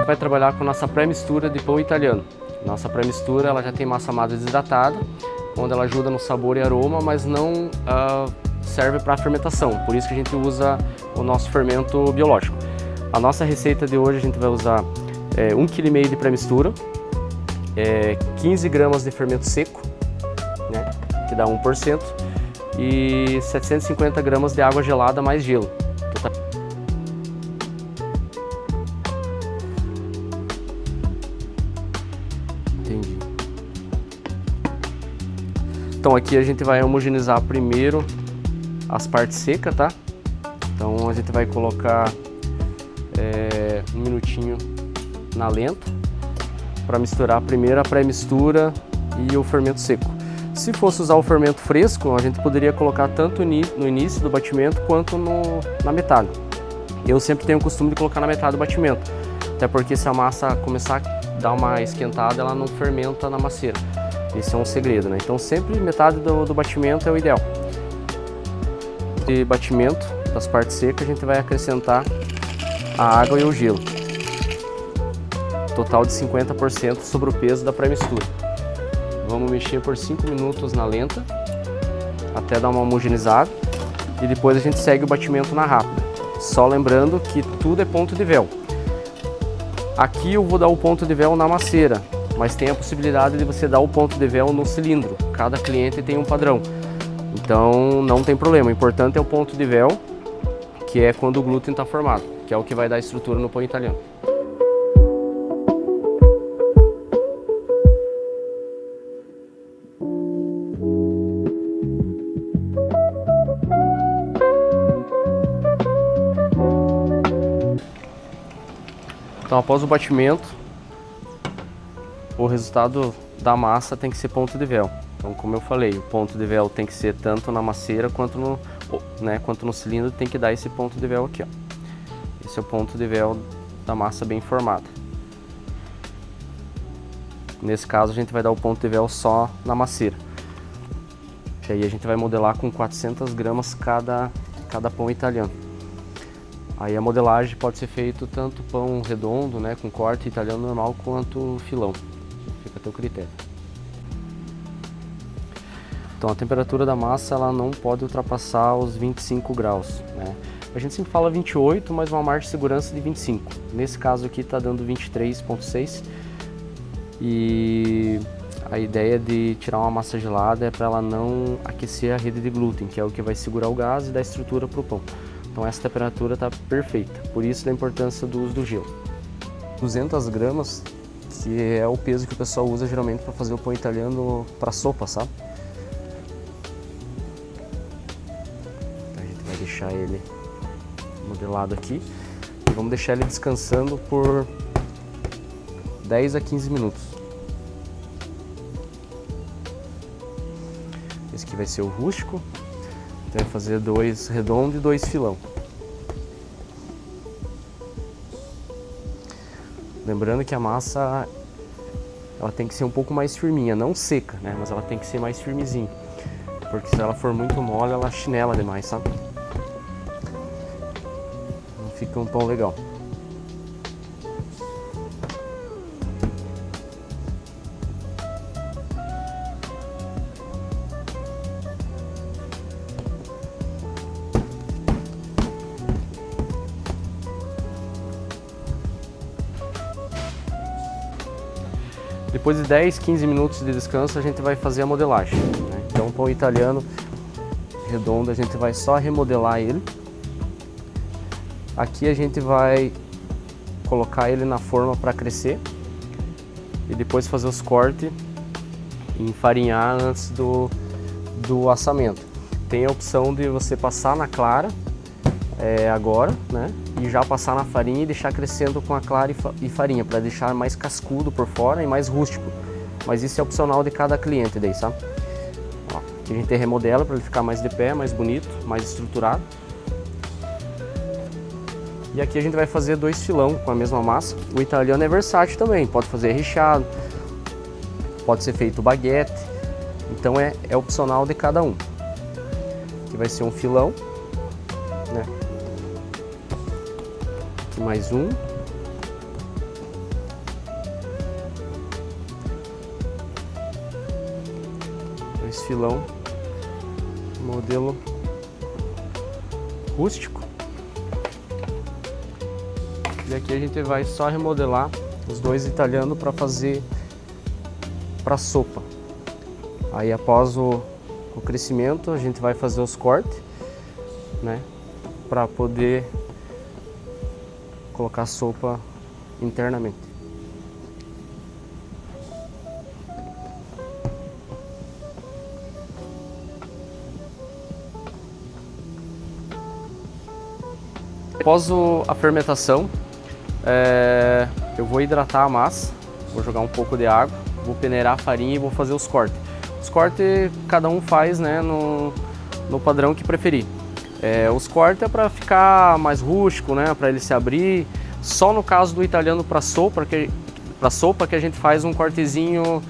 vai trabalhar com nossa pré-mistura de pão italiano. Nossa pré-mistura ela já tem massa madre desidratada, onde ela ajuda no sabor e aroma, mas não serve para fermentação. Por isso que a gente usa o nosso fermento biológico. A nossa receita de hoje a gente vai usar 1,5 kg de pré-mistura, 15 gramas de fermento seco, né, que dá 1%, e 750 gramas de água gelada mais gelo. Entendi. Então aqui a gente vai homogeneizar primeiro as partes secas, tá? Então a gente vai colocar 1 minutinho na lenta para misturar primeiro a pré-mistura e o fermento seco. Se fosse usar o fermento fresco, a gente poderia colocar tanto no início do batimento quanto na metade. Eu sempre tenho o costume de colocar na metade do batimento, até porque se a massa começar a dar uma esquentada, ela não fermenta na macieira. Esse é um segredo, né? Então sempre metade do batimento é o ideal. De batimento das partes secas, a gente vai acrescentar a água e o gelo. Total de 50% sobre o peso da pré-mistura. Vamos mexer por 5 minutos na lenta, até dar uma homogeneizada, e depois a gente segue o batimento na rápida. Só lembrando que tudo é ponto de véu. Aqui eu vou dar o ponto de véu na macieira, mas tem a possibilidade de você dar o ponto de véu no cilindro. Cada cliente tem um padrão, então não tem problema. O importante é o ponto de véu, que é quando o glúten está formado, que é o que vai dar estrutura no pão italiano. Então, após o batimento, o resultado da massa tem que ser ponto de véu. Então, como eu falei, o ponto de véu tem que ser tanto na macieira quanto no cilindro, tem que dar esse ponto de véu aqui, ó. Esse é o ponto de véu da massa bem formada. Nesse caso, a gente vai dar o ponto de véu só na macieira. E aí a gente vai modelar com 400 gramas cada pão italiano. Aí a modelagem pode ser feito tanto pão redondo, né, com corte italiano normal, quanto filão. Fica a teu critério. Então a temperatura da massa ela não pode ultrapassar os 25 graus, né? A gente sempre fala 28, mas uma margem de segurança de 25. Nesse caso aqui está dando 23,6. E a ideia de tirar uma massa gelada é para ela não aquecer a rede de glúten, que é o que vai segurar o gás e dar estrutura para o pão. Então essa temperatura está perfeita, por isso a importância do uso do gelo. 200 gramas, que é o peso que o pessoal usa geralmente para fazer o pão italiano para sopa, sabe? A gente vai deixar ele modelado aqui e vamos deixar ele descansando por 10 a 15 minutos. Esse aqui vai ser o rústico. Então vai fazer 2 redondos e 2 filão. Lembrando que a massa ela tem que ser um pouco mais firminha, não seca, né? Mas ela tem que ser mais firmezinha, porque se ela for muito mole, ela chinela demais, sabe? Não fica um pão legal. Depois de 10, 15 minutos de descanso, a gente vai fazer a modelagem, né? Então, o pão italiano redondo, a gente vai só remodelar ele. Aqui a gente vai colocar ele na forma para crescer e depois fazer os cortes e enfarinhar antes do assamento. Tem a opção de você passar na clara agora, né? E já passar na farinha e deixar crescendo com a clara e farinha, para deixar mais cascudo por fora e mais rústico. Mas isso é opcional de cada cliente daí, sabe? Ó, aqui a gente remodela para ele ficar mais de pé, mais bonito, mais estruturado. E aqui a gente vai fazer 2 filão com a mesma massa. O italiano é versátil também, pode fazer recheado, pode ser feito baguete. Então é opcional de cada um. Aqui vai ser um filão, né? Mais um. filão, modelo rústico. E aqui a gente vai só remodelar os dois italianos para fazer para sopa. Aí após o crescimento a gente vai fazer os cortes, né, para poder colocar a sopa internamente. Após a fermentação, eu vou hidratar a massa, vou jogar um pouco de água, vou peneirar a farinha e vou fazer os cortes. Os cortes cada um faz, né, no padrão que preferir. Os cortes é para ficar mais rústico, né, para ele se abrir. Só no caso do italiano para sopa que a gente faz um cortezinho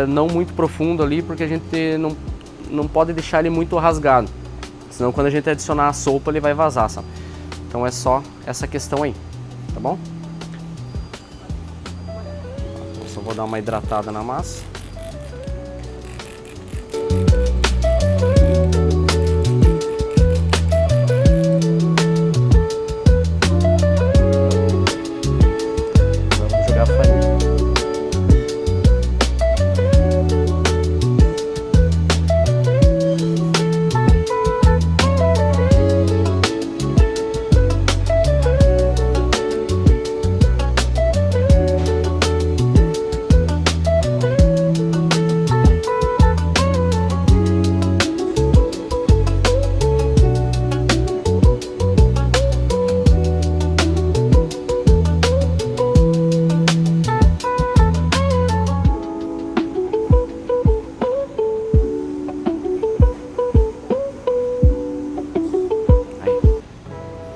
não muito profundo ali, porque a gente não pode deixar ele muito rasgado, senão quando a gente adicionar a sopa ele vai vazar, sabe? Então é só essa questão aí, tá bom? Só vou dar uma hidratada na massa. Vamos jogar a farinha.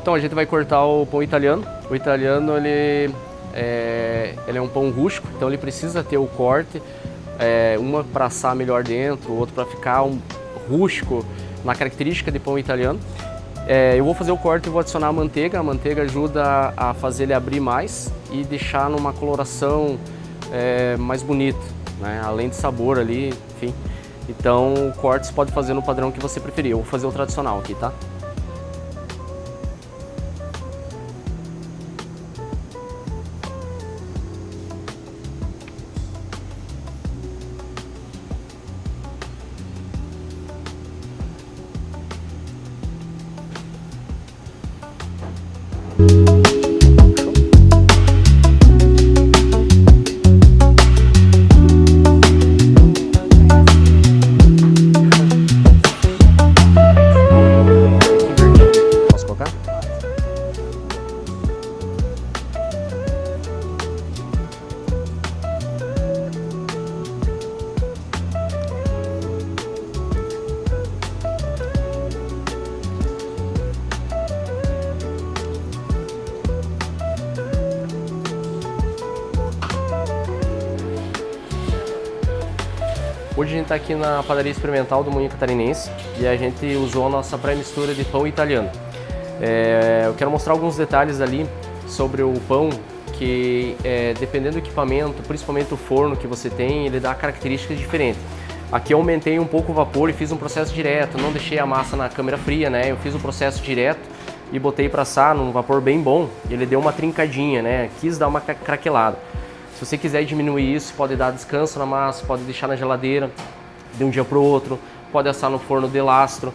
Então a gente vai cortar o pão italiano. O italiano ele é um pão rústico, então ele precisa ter o corte, uma para assar melhor dentro, o outro para ficar rústico na característica de pão italiano. Eu vou fazer o corte e vou adicionar a manteiga ajuda a fazer ele abrir mais e deixar numa coloração mais bonita, né? Além de sabor ali, enfim. Então o corte você pode fazer no padrão que você preferir. Eu vou fazer o tradicional aqui, tá? Hoje a gente está aqui na padaria experimental do Moinho Catarinense e a gente usou a nossa pré-mistura de pão italiano. Eu quero mostrar alguns detalhes ali sobre o pão que, dependendo do equipamento, principalmente o forno que você tem, ele dá características diferentes. Aqui eu aumentei um pouco o vapor e fiz um processo direto, não deixei a massa na câmara fria, né? Eu fiz o processo direto e botei para assar num vapor bem bom, ele deu uma trincadinha, né? Quis dar uma craquelada. Se você quiser diminuir isso, pode dar descanso na massa, pode deixar na geladeira de um dia para o outro, pode assar no forno de lastro.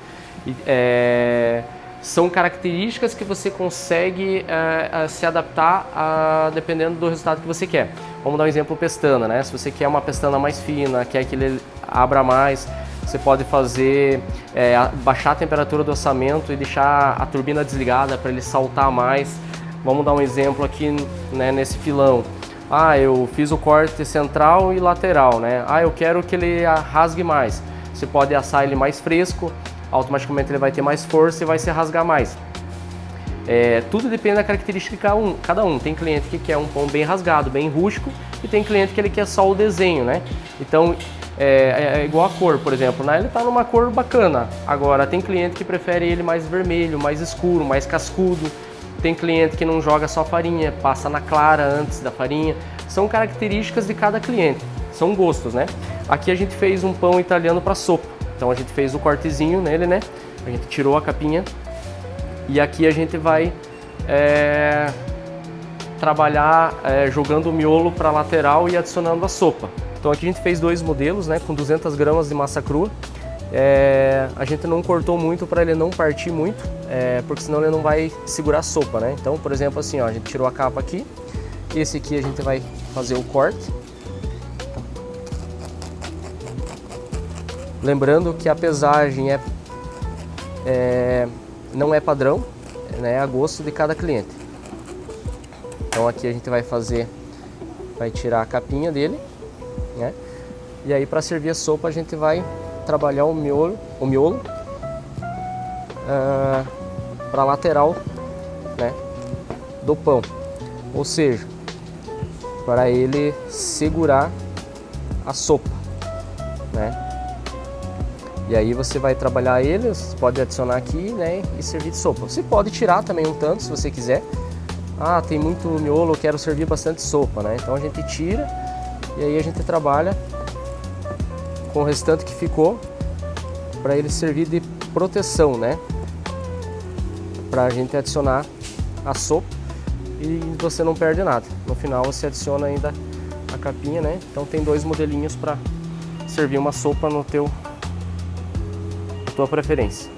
São características que você consegue se adaptar dependendo do resultado que você quer. Vamos dar um exemplo, pestana, né? Se você quer uma pestana mais fina, quer que ele abra mais, você pode fazer, baixar a temperatura do assamento e deixar a turbina desligada para ele saltar mais. Vamos dar um exemplo aqui, né, nesse filão. Eu fiz o corte central e lateral, né? Eu quero que ele rasgue mais. Você pode assar ele mais fresco, automaticamente ele vai ter mais força e vai se rasgar mais. Tudo depende da característica de cada um. Tem cliente que quer um pão bem rasgado, bem rústico, e tem cliente que ele quer só o desenho, né? Então, é igual a cor, por exemplo, né? Ele tá numa cor bacana. Agora, tem cliente que prefere ele mais vermelho, mais escuro, mais cascudo. Tem cliente que não joga só farinha, passa na clara antes da farinha. São características de cada cliente, são gostos, né? Aqui a gente fez um pão italiano para sopa. Então a gente fez o cortezinho nele, né? A gente tirou a capinha. E aqui a gente vai trabalhar jogando o miolo para a lateral e adicionando a sopa. Então aqui a gente fez 2 modelos, né? Com 200 gramas de massa crua. A gente não cortou muito para ele não partir muito, porque senão ele não vai segurar a sopa, né? Então, por exemplo, assim, ó, a gente tirou a capa aqui. Esse aqui a gente vai fazer o corte. Lembrando que a pesagem não é padrão, né, é a gosto de cada cliente. Então aqui a gente vai tirar a capinha dele, né? E aí para servir a sopa a gente vai trabalhar o miolo para a lateral, né, do pão, ou seja, para ele segurar a sopa, né? E aí você vai trabalhar ele, você pode adicionar aqui, né, e servir de sopa. Você pode tirar também um tanto, se você quiser. Ah, tem muito miolo, eu quero servir bastante sopa, né? Então a gente tira e aí a gente trabalha com o restante que ficou para ele servir de proteção, né? Para a gente adicionar a sopa e você não perde nada. No final você adiciona ainda a capinha, né? Então tem 2 modelinhos para servir uma sopa no tua preferência.